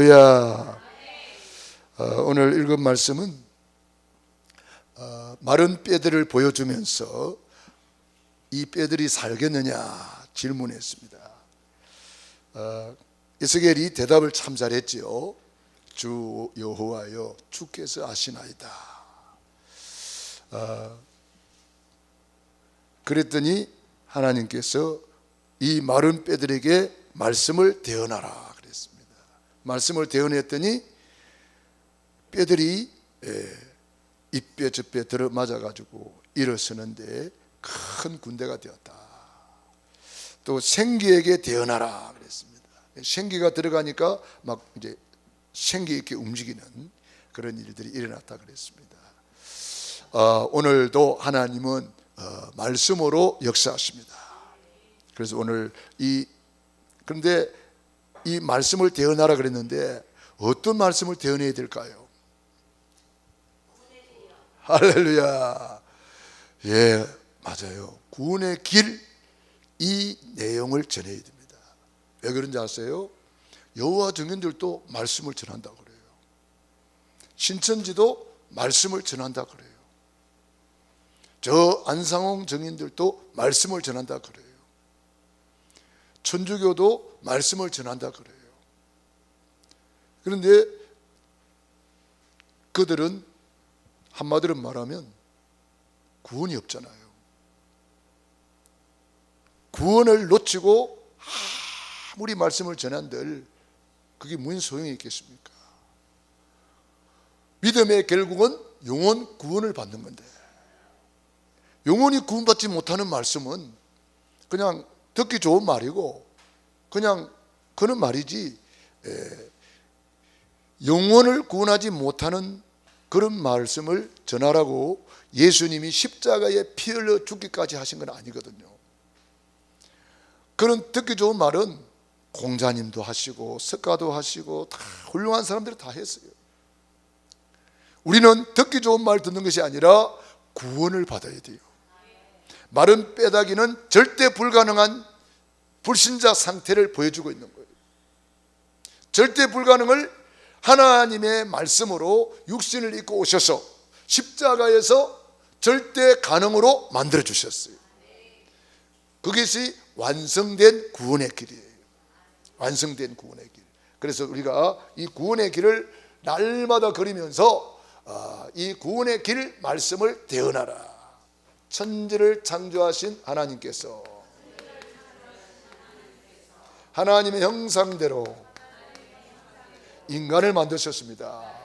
할렐루야. 오늘 읽은 말씀은 마른 뼈들을 보여주면서 이 뼈들이 살겠느냐 질문했습니다. 에스겔이 대답을 참 잘했지요. 주 여호와여, 주께서 아시나이다. 그랬더니 하나님께서 이 마른 뼈들에게 말씀을 대언하라 그랬습니다. 말씀을 대언했더니 뼈들이 이 뼈 저 뼈 들어맞아 가지고 일어서는데 큰 군대가 되었다. 또 생기에게 대언하라 그랬습니다. 생기가 들어가니까 막 이제 생기 있게 움직이는 그런 일들이 일어났다 그랬습니다. 오늘도 하나님은 말씀으로 역사하십니다. 그래서 오늘 그런데 이 말씀을 대언하라 그랬는데 어떤 말씀을 대언해야 될까요? 할렐루야. 예, 맞아요. 구원의 길, 이 내용을 전해야 됩니다. 왜 그런지 아세요? 여호와 증인들도 말씀을 전한다 그래요. 신천지도 말씀을 전한다 그래요. 저 안상홍 증인들도 말씀을 전한다 그래요. 천주교도 말씀을 전한다 그래요. 그런데 그들은 한마디로 말하면 구원이 없잖아요. 구원을 놓치고 아무리 말씀을 전한들 그게 무슨 소용이 있겠습니까? 믿음의 결국은 영혼 구원을 받는 건데, 영혼이 구원받지 못하는 말씀은 그냥 듣기 좋은 말이고 그냥 그런 말이지, 영혼을 구원하지 못하는 그런 말씀을 전하라고 예수님이 십자가에 피 흘려 죽기까지 하신 건 아니거든요. 그런 듣기 좋은 말은 공자님도 하시고 석가도 하시고 다 훌륭한 사람들이 다 했어요. 우리는 듣기 좋은 말 듣는 것이 아니라 구원을 받아야 돼요. 마른 뼈다귀는 절대 불가능한 불신자 상태를 보여주고 있는 거예요. 절대 불가능을 하나님의 말씀으로 육신을 입고 오셔서 십자가에서 절대 가능으로 만들어 주셨어요. 그것이 완성된 구원의 길이에요. 완성된 구원의 길. 그래서 우리가 이 구원의 길을 날마다 걸으면서 이 구원의 길 말씀을 대언하라. 천지를 창조하신 하나님께서 하나님의 형상대로 인간을 만드셨습니다.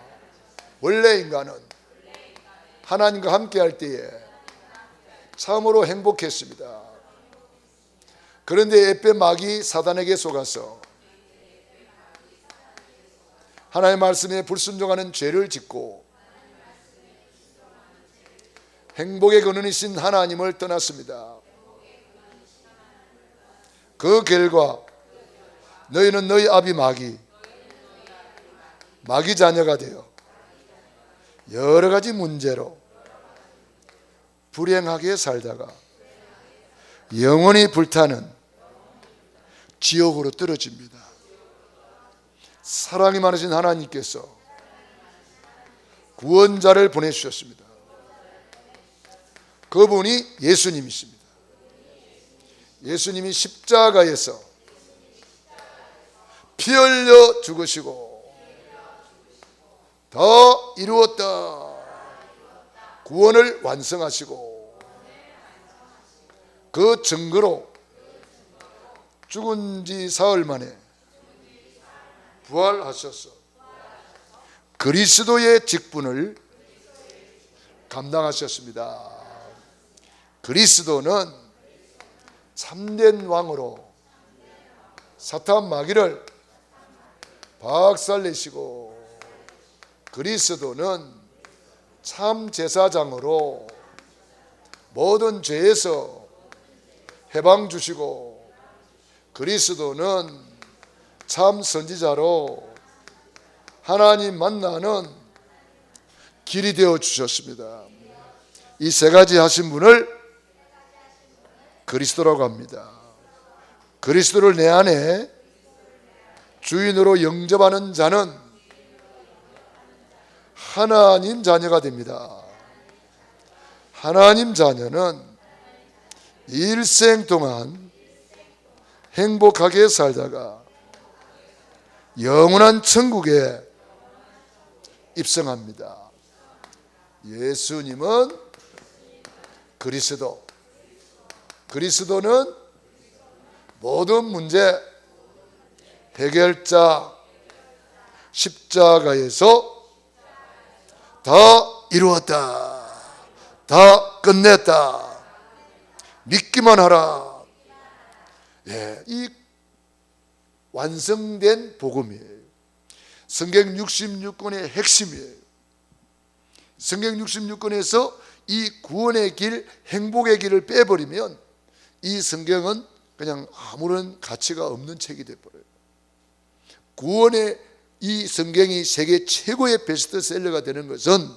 원래 인간은 하나님과 함께 할 때에 참으로 행복했습니다. 그런데 햇볕 마귀 사단에게 속아서 하나님의 말씀에 불순종하는 죄를 짓고 행복의 근원이신 하나님을 떠났습니다. 그 결과 너희는 너희 아비 마귀 자녀가 되어 여러 가지 문제로 불행하게 살다가 영원히 불타는 지옥으로 떨어집니다. 사랑이 많으신 하나님께서 구원자를 보내주셨습니다. 그분이 예수님이십니다. 예수님이 십자가에서 피 흘려 죽으시고 더 이루었다 구원을 완성하시고 그 증거로 죽은 지 사흘 만에 부활하셔서 그리스도의 직분을 감당하셨습니다. 그리스도는 참된 왕으로 사탄 마귀를 박살내시고 그리스도는 참 제사장으로 모든 죄에서 해방 주시고 그리스도는 참 선지자로 하나님 만나는 길이 되어 주셨습니다. 이 세 가지 하신 분을 그리스도라고 합니다. 그리스도를 내 안에 주인으로 영접하는 자는 하나님 자녀가 됩니다. 하나님 자녀는 일생 동안 행복하게 살다가 영원한 천국에 입성합니다. 예수님은 그리스도, 그리스도는 모든 문제 해결자, 십자가에서 다 이루었다, 다 끝냈다, 믿기만 하라. 이 완성된 복음이에요. 성경 66권의 핵심이에요. 성경 66권에서 이 구원의 길, 행복의 길을 빼버리면 이 성경은 그냥 아무런 가치가 없는 책이 되어버려요. 구원의 이 성경이 세계 최고의 베스트셀러가 되는 것은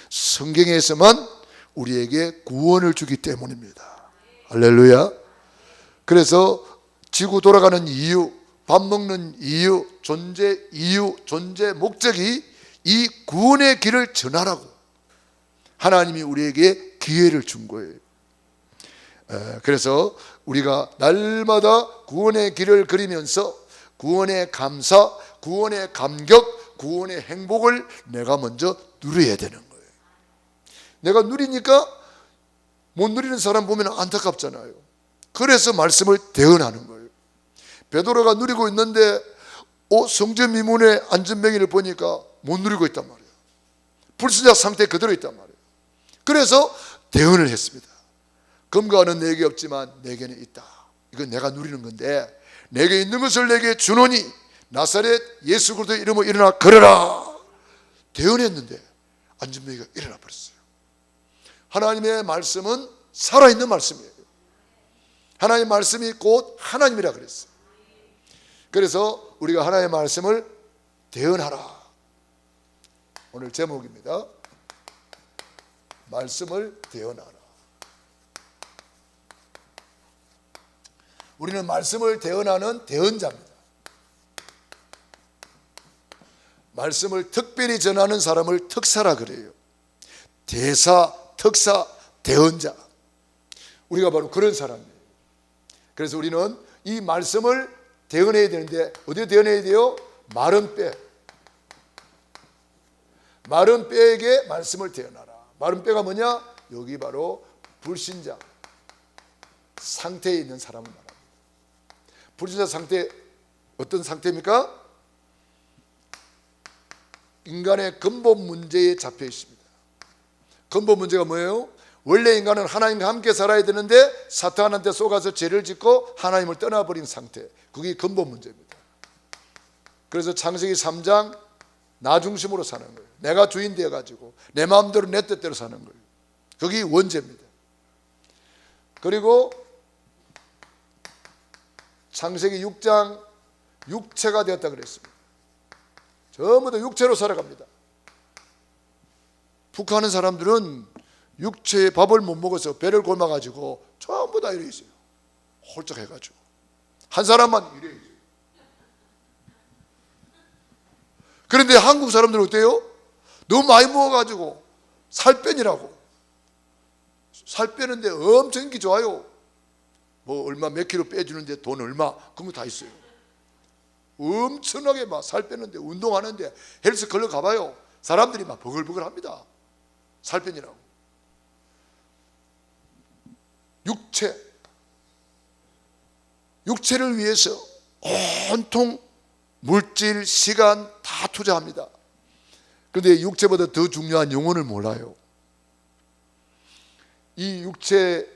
성경에서만 우리에게 구원을 주기 때문입니다. 할렐루야. 그래서 지구 돌아가는 이유, 밥 먹는 이유, 존재 목적이 이 구원의 길을 전하라고 하나님이 우리에게 기회를 준 거예요. 그래서 우리가 날마다 구원의 길을 그리면서 구원의 감사, 구원의 감격, 구원의 행복을 내가 먼저 누려야 되는 거예요. 내가 누리니까 못 누리는 사람 보면 안타깝잖아요. 그래서 말씀을 대언하는 거예요. 베드로가 누리고 있는데 성전미문의 안전병이를 보니까 못 누리고 있단 말이에요. 불순자 상태에 그대로 있단 말이에요. 그래서 대언을 했습니다. 금과 은은 내게 없지만 내게는 있다. 이건 내가 누리는 건데 내게 있는 것을 내게 주노니 나사렛 예수 그리스도의 이름으로 일어나 걸어라. 대언했는데 안전병이가 일어나 버렸어요. 하나님의 말씀은 살아있는 말씀이에요. 하나님의 말씀이 곧 하나님이라 그랬어요. 그래서 우리가 하나님의 말씀을 대언하라. 오늘 제목입니다. 말씀을 대언하라. 우리는 말씀을 대언하는 대언자입니다. 말씀을 특별히 전하는 사람을 특사라 그래요. 대사, 특사, 대언자. 우리가 바로 그런 사람이에요. 그래서 우리는 이 말씀을 대언해야 되는데 어디에 대언해야 돼요? 마른 뼈. 마른 뼈에게 말씀을 대언하라. 마른 뼈가 뭐냐? 여기 바로 불신자 상태에 있는 사람을 말합니다. 불신자 상태, 어떤 상태입니까? 인간의 근본 문제에 잡혀 있습니다. 근본 문제가 뭐예요? 원래 인간은 하나님과 함께 살아야 되는데 사탄한테 속아서 죄를 짓고 하나님을 떠나버린 상태, 그게 근본 문제입니다. 그래서 창세기 3장 나 중심으로 사는 거예요. 내가 주인 되어가지고 내 마음대로 내 뜻대로 사는 거예요. 그게 원죄입니다. 그리고 창세기 6장 육체가 되었다 그랬습니다. 전부 다 육체로 살아갑니다. 북한은 사람들은 육체의 밥을 못 먹어서 배를 굶어가지고 전부 다 이래 있어요. 홀짝 해가지고 한 사람만 이래 있어요. 그런데 한국 사람들은 어때요? 너무 많이 먹어가지고 살 빼니라고. 살 빼는데 엄청 인기 좋아요. 뭐 얼마 몇 킬로 빼주는데 돈 얼마, 그런 거 다 있어요. 엄청나게 막 살 빼는데 운동하는데 헬스 클럽 가봐요. 사람들이 막 버글버글 합니다. 살 빼니라고. 육체를 위해서 온통 물질, 시간 다 투자합니다. 그런데 육체보다 더 중요한 영혼을 몰라요. 이 육체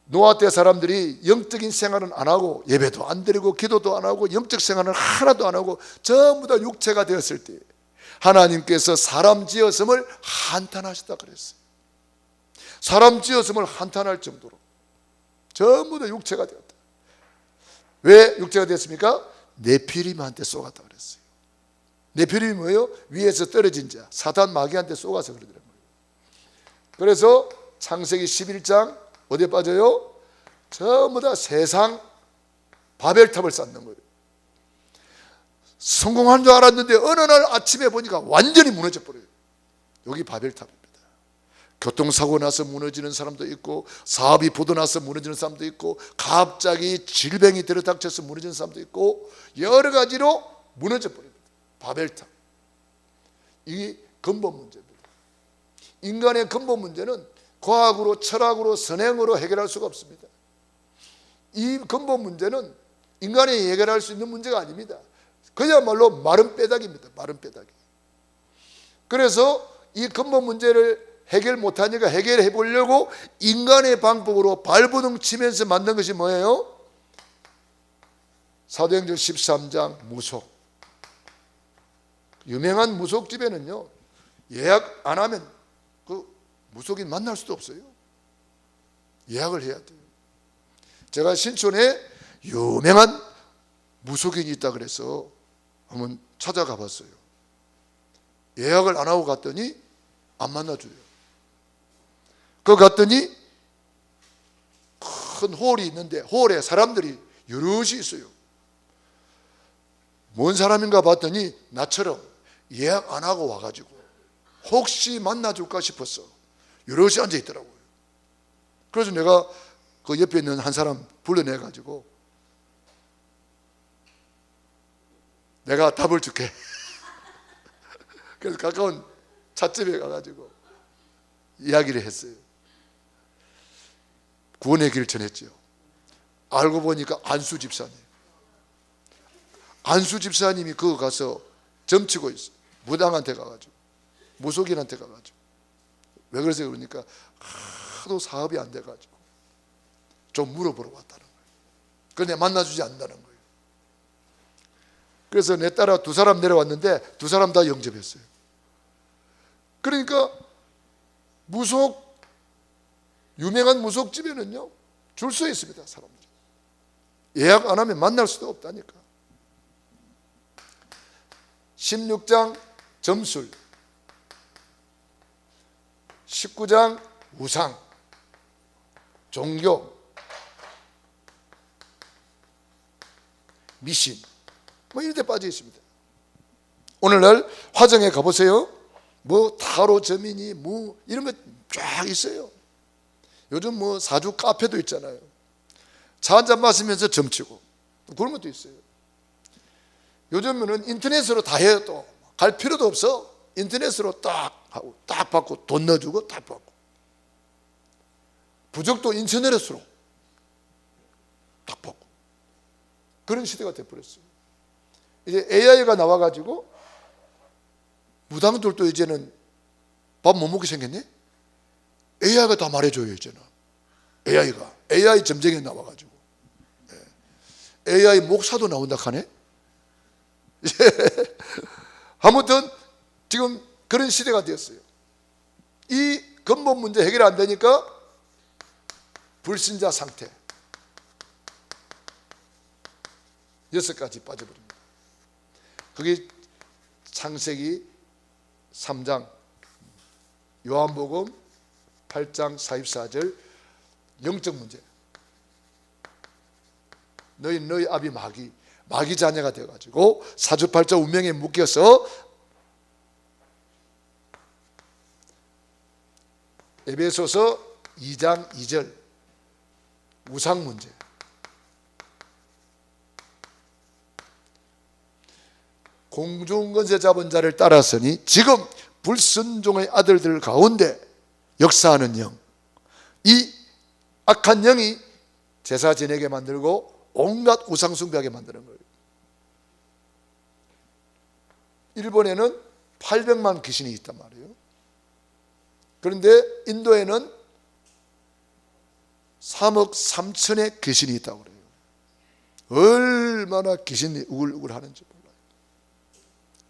노아 때 사람들이 영적인 생활은 안 하고 예배도 안 드리고 기도도 안 하고 영적 생활은 하나도 안 하고 전부 다 육체가 되었을 때 하나님께서 사람 지었음을 한탄하셨다 그랬어요. 사람 지었음을 한탄할 정도로 전부 다 육체가 되었다. 왜 육체가 됐습니까? 네피림한테 쏘갔다 그랬어요. 네피림이 뭐예요? 위에서 떨어진 자, 사단 마귀한테 쏘가서 그러더라고요. 그래서 창세기 11장 어디에 빠져요? 전부 다 세상 바벨탑을 쌓는 거예요. 성공한 줄 알았는데 어느 날 아침에 보니까 완전히 무너져 버려요. 여기 바벨탑입니다. 교통사고 나서 무너지는 사람도 있고, 사업이 부도나서 무너지는 사람도 있고, 갑자기 질병이 들어닥쳐서 무너지는 사람도 있고, 여러 가지로 무너져 버립니다. 바벨탑. 이게 근본 문제입니다. 인간의 근본 문제는 과학으로, 철학으로, 선행으로 해결할 수가 없습니다. 이 근본 문제는 인간이 해결할 수 있는 문제가 아닙니다. 그야말로 마른 뼈다귀입니다. 마른 뼈다귀. 그래서 이 근본 문제를 해결 못하니까 해결해 보려고 인간의 방법으로 발버둥 치면서 만든 것이 뭐예요? 사도행전 13장 무속. 유명한 무속집에는요, 예약 안 하면 그 무속인 만날 수도 없어요. 예약을 해야 돼요. 제가 신촌에 유명한 무속인이 있다 그래서 한번 찾아가 봤어요. 예약을 안 하고 갔더니 안 만나줘요. 그 갔더니 큰 홀이 있는데 홀에 사람들이 여럿이 있어요. 뭔 사람인가 봤더니 나처럼 예약 안 하고 와가지고 혹시 만나줄까 싶었어. 여럿이 앉아 있더라고요. 그래서 내가 그 옆에 있는 한 사람 불러내가지고 내가 답을 줄게. 그래서 가까운 찻집에 가가지고 이야기를 했어요. 구원의 길을 전했죠. 알고 보니까 안수 집사님. 안수 집사님이 그거 가서 점치고 있어요. 무당한테 가가지고, 무속인한테 가가지고. 왜 그러세요? 그러니까 하도 사업이 안 돼가지고 좀 물어보러 왔다는 거예요. 그런데 만나주지 않는다는 거예요. 그래서 내 따라 두 사람 내려왔는데 두 사람 다 영접했어요. 그러니까 유명한 무속집에는요 줄 서 있습니다. 사람들이 예약 안 하면 만날 수도 없다니까. 16장 점술, 19장 우상, 종교, 미신, 뭐 이런 데 빠져 있습니다. 오늘날 화정에 가보세요. 뭐 타로 점이니 뭐 이런 거 쫙 있어요. 요즘 뭐 사주 카페도 있잖아요. 차 한잔 마시면서 점치고 그런 것도 있어요. 요즘은 인터넷으로 다 해요. 또 갈 필요도 없어. 인터넷으로 딱 하고 딱 받고 돈 넣어주고 딱 받고, 부적도 인터넷으로 딱 받고, 그런 시대가 돼버렸어요. 이제 AI가 나와가지고 무당들도 이제는 밥 못 먹게 생겼네. AI가 다 말해줘요. 이제는 AI 점쟁이 나와가지고 AI 목사도 나온다 하네. 아무튼 지금 그런 시대가 되었어요. 이 근본 문제 해결 안 되니까 불신자 상태 6가지 빠져버립니다. 그게 창세기 3장, 요한복음 8장 44절 영적 문제. 너희 아비 마귀 자녀가 되어가지고 사주팔자 운명에 묶여서 에베소서 2장 2절 우상 문제. 공중권세 잡은 자를 따랐으니 지금 불순종의 아들들 가운데 역사하는 영, 이 악한 영이 제사 지내게 만들고 온갖 우상 숭배하게 만드는 거예요. 일본에는 800만 귀신이 있단 말이에요. 그런데 인도에는 3억 3천의 귀신이 있다고 그래요. 얼마나 귀신이 우글우글 하는지 몰라요.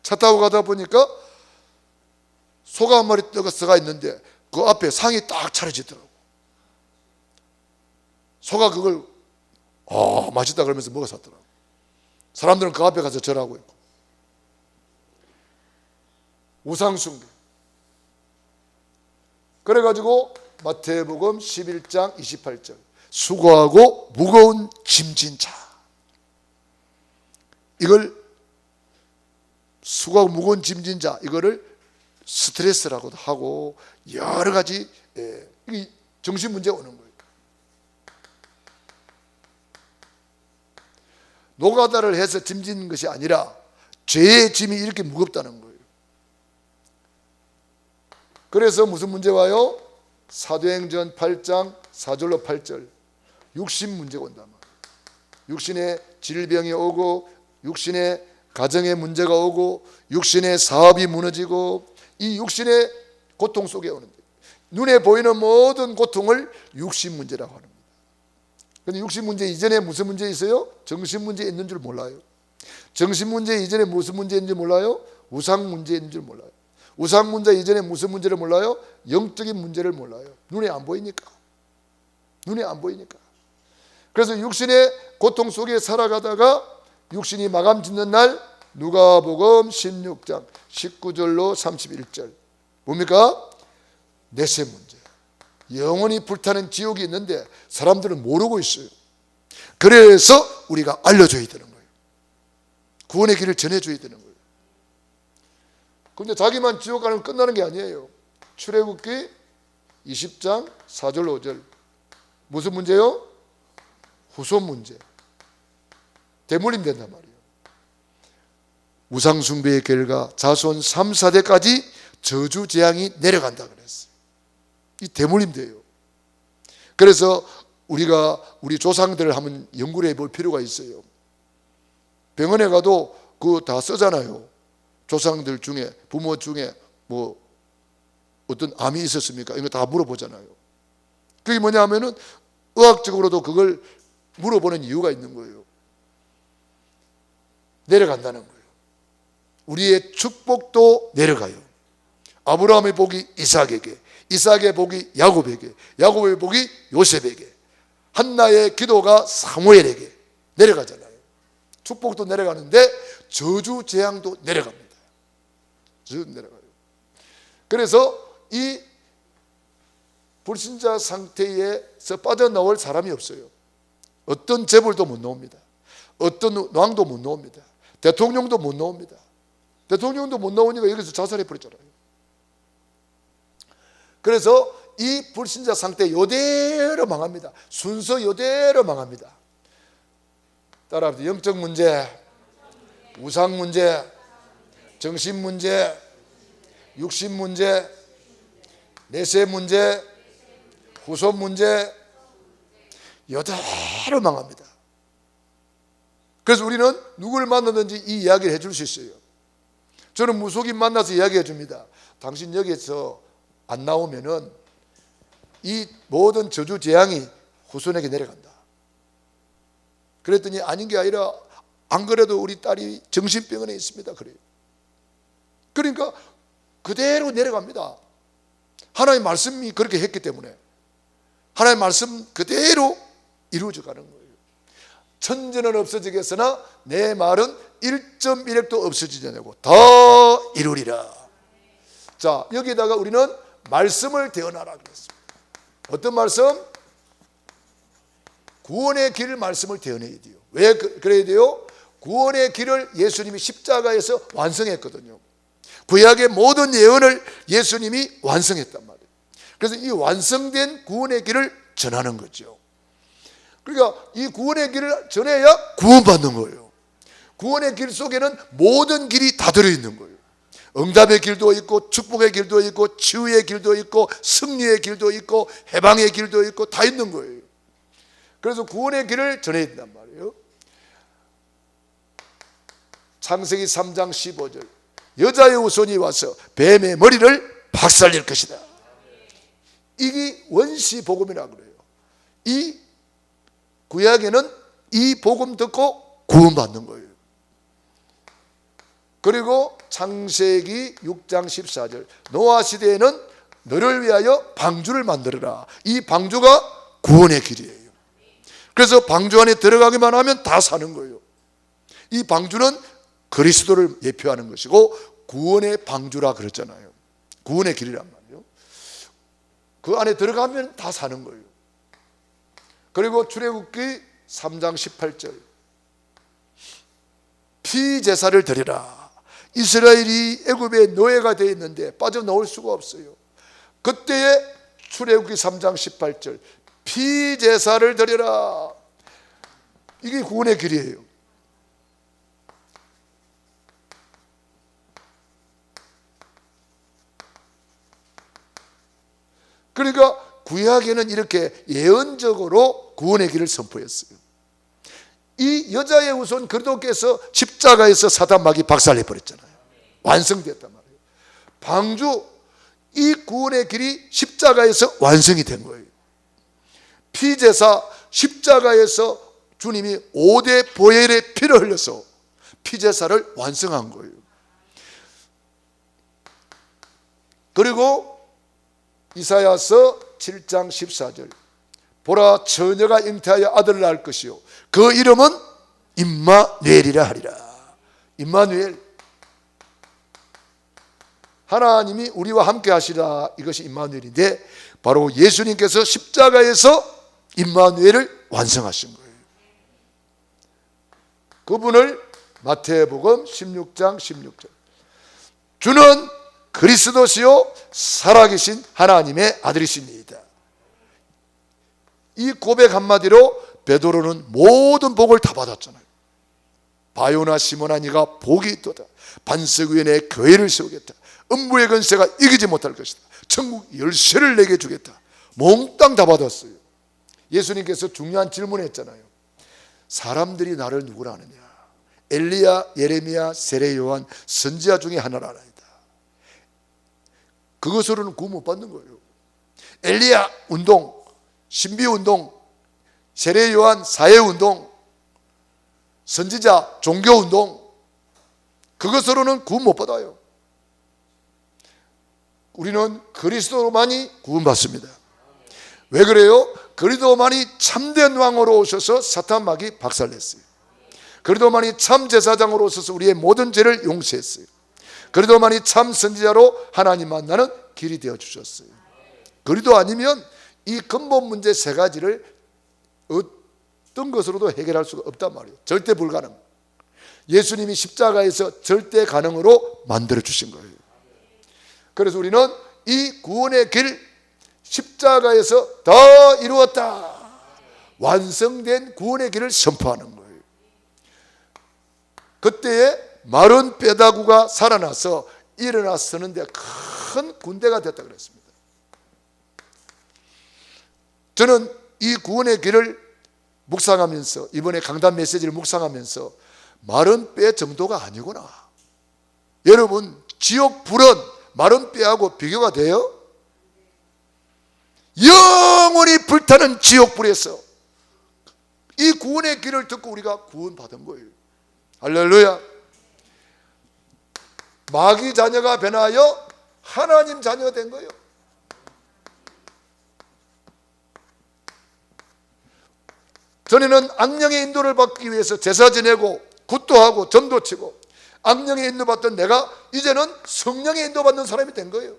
차 타고 가다 보니까 소가 한 마리 떠가 있는데 그 앞에 상이 딱 차려지더라고. 소가 그걸 맛있다 그러면서 먹어 샀더라고. 사람들은 그 앞에 가서 절하고 있고. 우상숭배. 그래가지고 마태복음 11장 28절 수고하고 무거운 짐진 자, 이걸 수고하고 무거운 짐진 자, 이거를 스트레스라고도 하고 여러 가지 이게 정신 문제가 오는 거예요. 노가다를 해서 짐진 것이 아니라 죄의 짐이 이렇게 무겁다는 거예요. 그래서 무슨 문제 와요? 사도행전 8장 4절로 8절 육신 문제가 온단 말이에요. 육신의 질병이 오고 육신의 가정의 문제가 오고 육신의 사업이 무너지고 이 육신의 고통 속에 오는데 눈에 보이는 모든 고통을 육신 문제라고 합니다. 그런데 육신 문제 이전에 무슨 문제 있어요? 정신 문제 있는 줄 몰라요. 정신 문제 이전에 무슨 문제 있는지 몰라요? 우상 문제 있는 줄 몰라요. 우상 문제 이전에 무슨 문제를 몰라요? 영적인 문제를 몰라요. 눈에 안 보이니까. 눈에 안 보이니까. 그래서 육신의 고통 속에 살아가다가 육신이 마감 짓는 날 누가복음 16장 19절로 31절 뭡니까? 내세 문제. 영원히 불타는 지옥이 있는데 사람들은 모르고 있어요. 그래서 우리가 알려줘야 되는 거예요. 구원의 길을 전해줘야 되는 거예요. 그런데 자기만 지옥 가면 끝나는 게 아니에요. 출애굽기 20장 4절 5절 무슨 문제요? 후손 문제. 대물림 된단 말이에요. 우상숭배의 결과 자손 3, 4대까지 저주 재앙이 내려간다 그랬어요. 이 대물림 돼요. 그래서 우리가 우리 조상들을 한번 연구를 해볼 필요가 있어요. 병원에 가도 그거 다 쓰잖아요. 조상들 중에 부모 중에 뭐 어떤 암이 있었습니까? 이거 다 물어보잖아요. 그게 뭐냐 하면은 의학적으로도 그걸 물어보는 이유가 있는 거예요. 내려간다는 거예요. 우리의 축복도 내려가요. 아브라함의 복이 이삭에게, 이삭의 복이 야곱에게, 야곱의 복이 요셉에게, 한나의 기도가 사무엘에게 내려가잖아요. 축복도 내려가는데 저주 재앙도 내려갑니다. 저주 내려가요. 그래서 이 불신자 상태에서 빠져나올 사람이 없어요. 어떤 재벌도 못 나옵니다. 어떤 왕도 못 나옵니다. 대통령도 못 나옵니다. 대통령도 못 나오니까 여기서 자살해 버렸잖아요. 그래서 이 불신자 상태 이대로 망합니다. 순서 이대로 망합니다. 따라합니다. 영적 문제, 우상 문제, 정신 문제, 육신 문제, 내세 문제, 후손 문제 이대로 망합니다. 그래서 우리는 누구를 만나든지 이 이야기를 해줄 수 있어요. 저는 무속인 만나서 이야기해 줍니다. 당신 여기에서 안 나오면은 이 모든 저주 재앙이 후손에게 내려간다. 그랬더니 아닌 게 아니라 안 그래도 우리 딸이 정신병원에 있습니다. 그래요. 그러니까 그대로 내려갑니다. 하나님의 말씀이 그렇게 했기 때문에 하나님의 말씀 그대로 이루어져 가는 거예요. 천재는 없어지겠으나 내 말은 1.1핵도 없어지지 않고 더 이루리라. 자, 여기다가 우리는 말씀을 대언하라 그랬습니다. 어떤 말씀? 구원의 길 말씀을 대언해야 돼요. 왜 그래야 돼요? 구원의 길을 예수님이 십자가에서 완성했거든요. 구약의 모든 예언을 예수님이 완성했단 말이에요. 그래서 이 완성된 구원의 길을 전하는 거죠. 그러니까 이 구원의 길을 전해야 구원받는 거예요. 구원의 길 속에는 모든 길이 다 들어있는 거예요. 응답의 길도 있고 축복의 길도 있고 치유의 길도 있고 승리의 길도 있고 해방의 길도 있고 다 있는 거예요. 그래서 구원의 길을 전해야 된단 말이에요. 창세기 3장 15절 여자의 후손이 와서 뱀의 머리를 박살낼 것이다. 이게 원시 복음이라고 그래요. 이 구약에는 이 복음 듣고 구원받는 거예요. 그리고 창세기 6장 14절 노아 시대에는 너를 위하여 방주를 만들어라. 이 방주가 구원의 길이에요. 그래서 방주 안에 들어가기만 하면 다 사는 거예요. 이 방주는 그리스도를 예표하는 것이고 구원의 방주라 그랬잖아요. 구원의 길이란 말이에요. 그 안에 들어가면 다 사는 거예요. 그리고 출애굽기 3장 18절 피 제사를 드리라. 이스라엘이 애굽의 노예가 되어 있는데 빠져나올 수가 없어요. 그때에 출애굽기 3장 18절 피제사를 드려라. 이게 구원의 길이에요. 그러니까 구약에는 이렇게 예언적으로 구원의 길을 선포했어요. 이 여자의 후손 그리스도께서 십자가에서 사단 마귀 박살내 버렸잖아요. 완성됐단 말이에요. 방주 이 구원의 길이 십자가에서 완성이 된 거예요. 피제사 십자가에서 주님이 5대 보혈의 피를 흘려서 피제사를 완성한 거예요. 그리고 이사야서 7장 14절 보라 처녀가 잉태하여 아들을 낳을 것이요 그 이름은 임마누엘이라 하리라. 임마누엘, 하나님이 우리와 함께 하시라. 이것이 임마누엘인데 바로 예수님께서 십자가에서 임마누엘을 완성하신 거예요. 그분을 마태복음 16장 16절 주는 그리스도시요 살아계신 하나님의 아들이십니다. 이 고백 한마디로 베드로는 모든 복을 다 받았잖아요. 바요나 시몬아 네가 복이 있도다. 반석 위에 내 교회를 세우겠다. 음부의 권세가 이기지 못할 것이다. 천국 열쇠를 내게 주겠다. 몽땅 다 받았어요. 예수님께서 중요한 질문했잖아요. 사람들이 나를 누구라 하느냐. 엘리야, 예레미야, 세례 요한 선지자 중에 하나라. 그것으로는 구원 못 받는 거예요. 엘리야 운동, 신비 운동, 세례 요한 사회 운동, 선지자 종교 운동, 그것으로는 구원 못 받아요. 우리는 그리스도로만이 구원 받습니다. 왜 그래요? 그리스도만이 참된 왕으로 오셔서 사탄 마귀 박살냈어요. 그리스도만이 참 제사장으로 오셔서 우리의 모든 죄를 용서했어요. 그리스도만이 참 선지자로 하나님 만나는 길이 되어 주셨어요. 그리스도 아니면 이 근본 문제 세 가지를 어떤 것으로도 해결할 수가 없단 말이에요. 절대 불가능. 예수님이 십자가에서 절대 가능으로 만들어 주신 거예요. 그래서 우리는 이 구원의 길 십자가에서 다 이루었다. 완성된 구원의 길을 선포하는 거예요. 그때에 마른 뼈다구가 살아나서 일어나 서는데 큰 군대가 됐다 그랬습니다. 저는 이 구원의 길을 묵상하면서 이번에 강단 메시지를 묵상하면서 마른 뼈 정도가 아니구나. 여러분 지옥 불은 마른 뼈하고 비교가 돼요? 영원히 불타는 지옥 불에서 이 구원의 길을 듣고 우리가 구원받은 거예요. 할렐루야. 마귀 자녀가 변하여 하나님 자녀가 된 거예요. 전에는 악령의 인도를 받기 위해서 제사 지내고 굿도 하고 점도 치고 악령의 인도받던 내가 이제는 성령의 인도받는 사람이 된 거예요.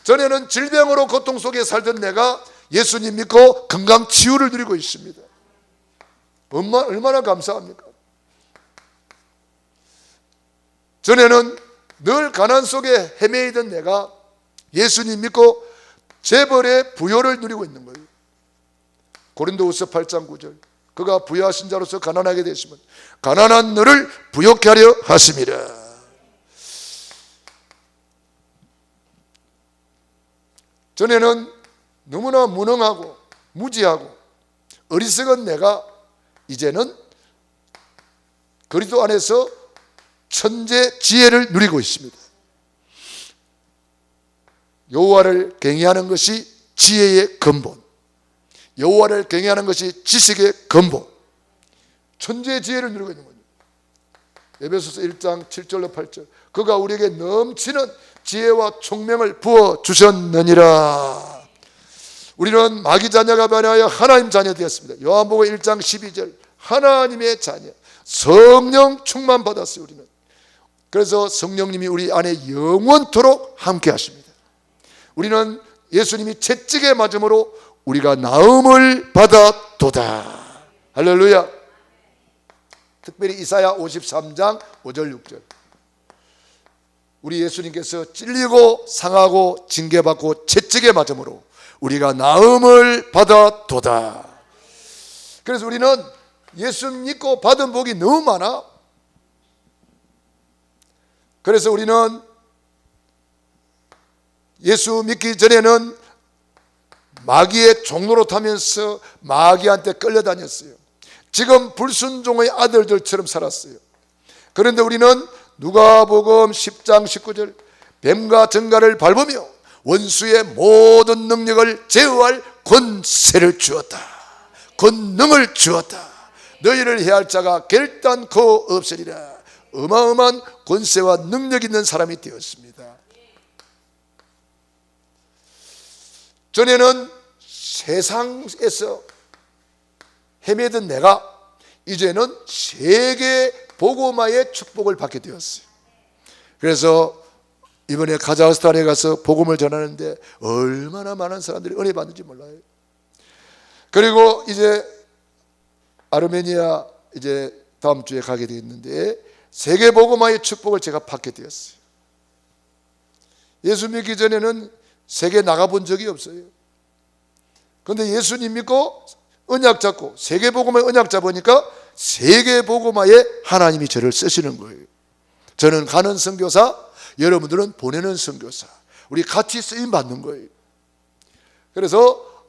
전에는 질병으로 고통 속에 살던 내가 예수님 믿고 건강 치유를 누리고 있습니다. 얼마나 감사합니까? 전에는 늘 가난 속에 헤매이던 내가 예수님 믿고 재벌의 부요를 누리고 있는 거예요. 고린도후서 8장 9절 그가 부요하신 자로서 가난하게 되시면 가난한 너를 부요케 하려 하심이라. 전에는 너무나 무능하고 무지하고 어리석은 내가 이제는 그리스도 안에서 천재 지혜를 누리고 있습니다. 여호와를 경외하는 것이 지혜의 근본, 여호와를 경외하는 것이 지식의 근본, 천재의 지혜를 누리고 있는 거예요. 에베소서 1장 7절로 8절 그가 우리에게 넘치는 지혜와 총명을 부어주셨느니라. 우리는 마귀 자녀가 변하여 하나님 자녀 되었습니다. 요한복음 1장 12절 하나님의 자녀 성령 충만 받았어요. 우리는 그래서 성령님이 우리 안에 영원토록 함께 하십니다. 우리는 예수님이 채찍에 맞음으로 우리가 나음을 받았도다. 할렐루야. 특별히 이사야 53장 5절 6절. 우리 예수님께서 찔리고 상하고 징계받고 채찍에 맞음으로 우리가 나음을 받았도다. 그래서 우리는 예수 믿고 받은 복이 너무 많아. 그래서 우리는 예수 믿기 전에는 마귀의 종로로 타면서 마귀한테 끌려다녔어요. 지금 불순종의 아들들처럼 살았어요. 그런데 우리는 누가복음 10장 19절 뱀과 정갈을 밟으며 원수의 모든 능력을 제어할 권세를 주었다. 권능을 주었다. 너희를 해할 자가 결단코 없으리라. 어마어마한 권세와 능력 있는 사람이 되었습니다. 전에는 세상에서 헤매던 내가 이제는 세계 복음화의 축복을 받게 되었어요. 그래서 이번에 카자흐스탄에 가서 복음을 전하는데 얼마나 많은 사람들이 은혜 받는지 몰라요. 그리고 이제 아르메니아 이제 다음 주에 가게 되었는데 세계 복음화의 축복을 제가 받게 되었어요. 예수 믿기 전에는 세계 나가본 적이 없어요. 그런데 예수님 믿고 언약 잡고 세계 복음화의 언약 잡으니까 세계 복음화에 하나님이 저를 쓰시는 거예요. 저는 가는 선교사, 여러분들은 보내는 선교사. 우리 같이 쓰임 받는 거예요. 그래서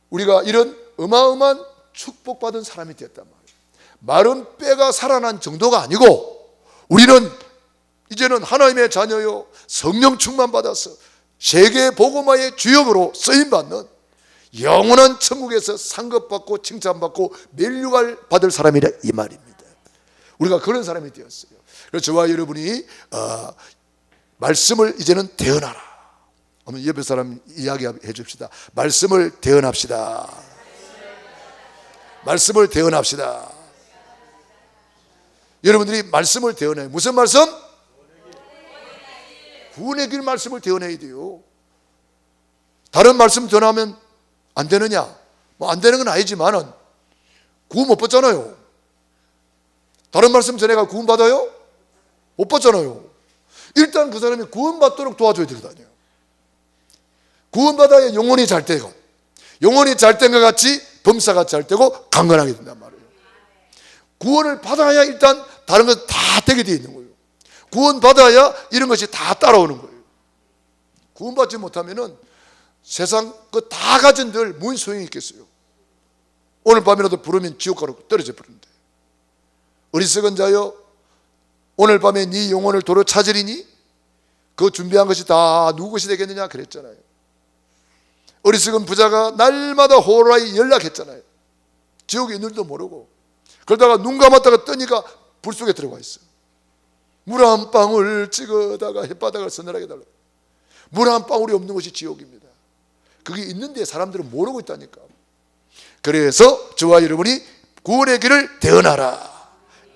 우리가 이런 어마어마한 축복받은 사람이 됐단 말이에요. 마른 뼈가 살아난 정도가 아니고 우리는 이제는 하나님의 자녀요, 성령 충만 받아서 세계 복음화의 주역으로 쓰임 받는 영원한 천국에서 상급받고 칭찬받고 멸류관 받을 사람이라 이 말입니다. 우리가 그런 사람이 되었어요. 그래서 저와 여러분이 말씀을 이제는 대언하라. 한번 옆에 사람 이야기해 줍시다. 말씀을 대언합시다. 말씀을 대언합시다. 여러분들이 말씀을 대언해요. 무슨 말씀? 구원의 길 말씀을 대언해야 돼요. 다른 말씀 전하면 안 되느냐? 뭐 안 되는 건 아니지만은 구원 못 받잖아요. 다른 말씀 전해가 구원 받아요? 못 받잖아요. 일단 그 사람이 구원 받도록 도와줘야 되거든요. 구원 받아야 영혼이 잘 되고, 영혼이 잘 된 것 같이 범사가 잘 되고 강건하게 된단 말이에요. 구원을 받아야 일단 다른 것 다 되게 되어 있는 거예요. 구원 받아야 이런 것이 다 따라오는 거예요. 구원 받지 못하면은 세상 그 다 가진들 무슨 소용이 있겠어요? 오늘 밤이라도 부르면 지옥가로 떨어져 버리는데. 어리석은 자여, 오늘 밤에 네 영혼을 도로 찾으리니 그 준비한 것이 다 누구 것이 되겠느냐 그랬잖아요. 어리석은 부자가 날마다 호라에 연락했잖아요. 지옥에 있는 줄도 모르고. 그러다가 눈 감았다가 뜨니까 불 속에 들어가 있어. 물 한 방울 찍어다가 햇바닥을 서늘하게 달라. 물 한 방울이 없는 것이 지옥입니다. 그게 있는데 사람들은 모르고 있다니까. 그래서 저와 여러분이 구원의 길을 대언하라.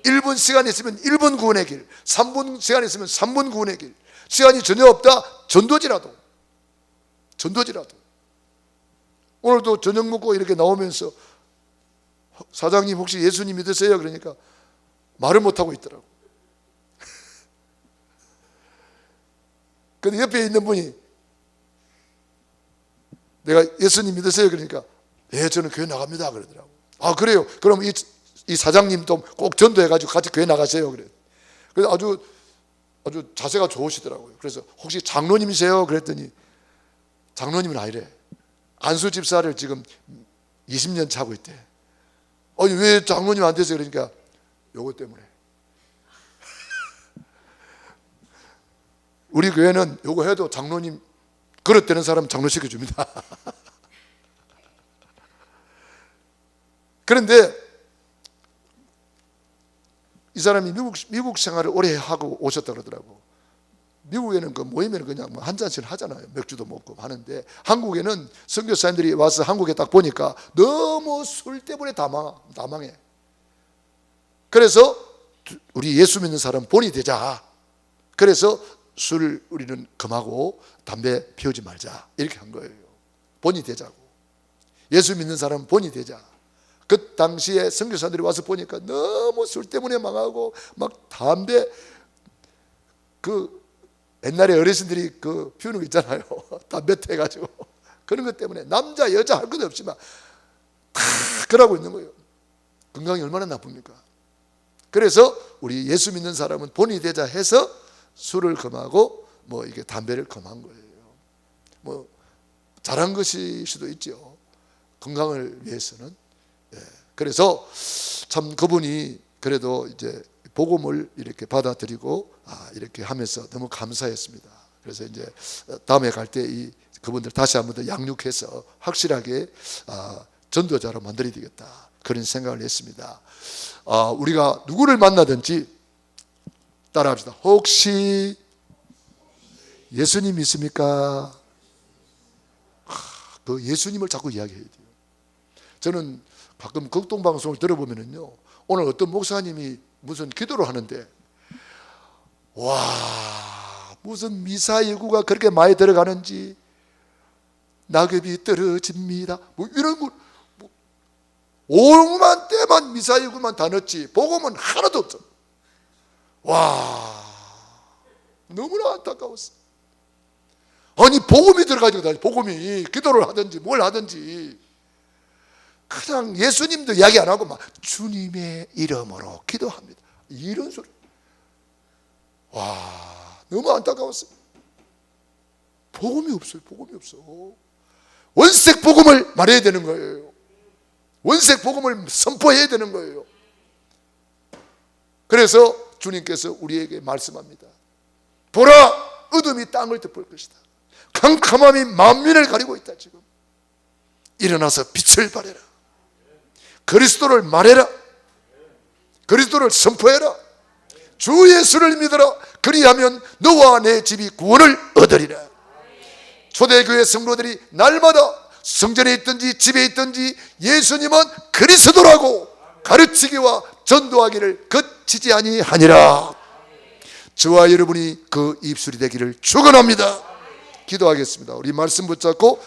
1분 시간이 있으면 1분 구원의 길, 3분 시간이 있으면 3분 구원의 길. 시간이 전혀 없다, 전도지라도. 오늘도 저녁 먹고 이렇게 나오면서 사장님 혹시 예수님 믿으세요? 그러니까 말을 못하고 있더라고. 근데 옆에 있는 분이 내가 예수님 믿으세요? 그러니까 예, 저는 교회 나갑니다 그러더라고. 아, 그래요? 그럼 이 사장님도 꼭 전도해가지고 같이 교회 나가세요 그래. 그래서 아주 자세가 좋으시더라고요. 그래서 혹시 장로님이세요? 그랬더니 장로님은 아니래. 안수 집사를 지금 20년 차고 있대. 아니 왜 장로님 안 되세요? 그러니까 요거 때문에. 우리 교회는 요거 해도 장로님 그릇되는 사람 장로 시켜줍니다. 그런데 이 사람이 미국 생활을 오래 하고 오셨다 그러더라고. 미국에는 그 모이면 그냥 뭐 한 잔씩 하잖아요. 맥주도 먹고 하는데 한국에는 선교사님들이 와서 한국에 딱 보니까 너무 술 때문에 다 망해. 그래서 우리 예수 믿는 사람 본이 되자. 그래서 술 우리는 금하고 담배 피우지 말자 이렇게 한 거예요. 본이 되자고. 예수 믿는 사람 본이 되자. 그 당시에 선교사들이 와서 보니까 너무 술 때문에 망하고 막 담배, 그 옛날에 어르신들이 그 피우는 거 있잖아요. 담배 태가지고 그런 것 때문에 남자 여자 할 것 없이 막 다 그러고 있는 거예요. 건강이 얼마나 나쁩니까? 그래서 우리 예수 믿는 사람은 본이 되자 해서 술을 금하고 뭐 이게 담배를 금한 거예요. 뭐 잘한 것일 수도 있죠. 건강을 위해서는. 예. 그래서 참 그분이 그래도 이제 복음을 이렇게 받아들이고 이렇게 하면서 너무 감사했습니다. 그래서 이제 다음에 갈 때 이 그분들 다시 한번 더 양육해서 확실하게 전도자로 만들어야 되겠다, 그런 생각을 했습니다. 우리가 누구를 만나든지 따라합시다. 혹시 예수님 있습니까? 그 예수님을 자꾸 이야기해야 돼요. 저는 가끔 극동방송을 들어보면요, 오늘 어떤 목사님이 무슨 기도를 하는데, 와, 무슨 미사일구가 그렇게 많이 들어가는지, 낙엽이 떨어집니다, 뭐 이런 거, 오만 때만 미사일구만 다 넣었지 복음은 하나도 없어. 와, 너무나 안타까웠어. 아니 복음이 들어가지고, 복음이 기도를 하든지 뭘 하든지 그냥 예수님도 이야기 안 하고 막 주님의 이름으로 기도합니다, 이런 소리. 와, 너무 안타까웠어요. 복음이 없어요. 복음이 없어. 원색 복음을 말해야 되는 거예요. 원색 복음을 선포해야 되는 거예요. 그래서 주님께서 우리에게 말씀합니다. 보라, 어둠이 땅을 덮을 것이다. 캄캄함이 만민을 가리고 있다. 지금 일어나서 빛을 발해라. 그리스도를 말해라. 그리스도를 선포해라. 주 예수를 믿어라. 그리하면 너와 내 집이 구원을 얻으리라. 초대교회 성도들이 날마다 성전에 있든지 집에 있든지 예수님은 그리스도라고 가르치기와 전도하기를 그치지 아니하니라. 저와 여러분이 그 입술이 되기를 축원합니다. 기도하겠습니다. 우리 말씀 붙잡고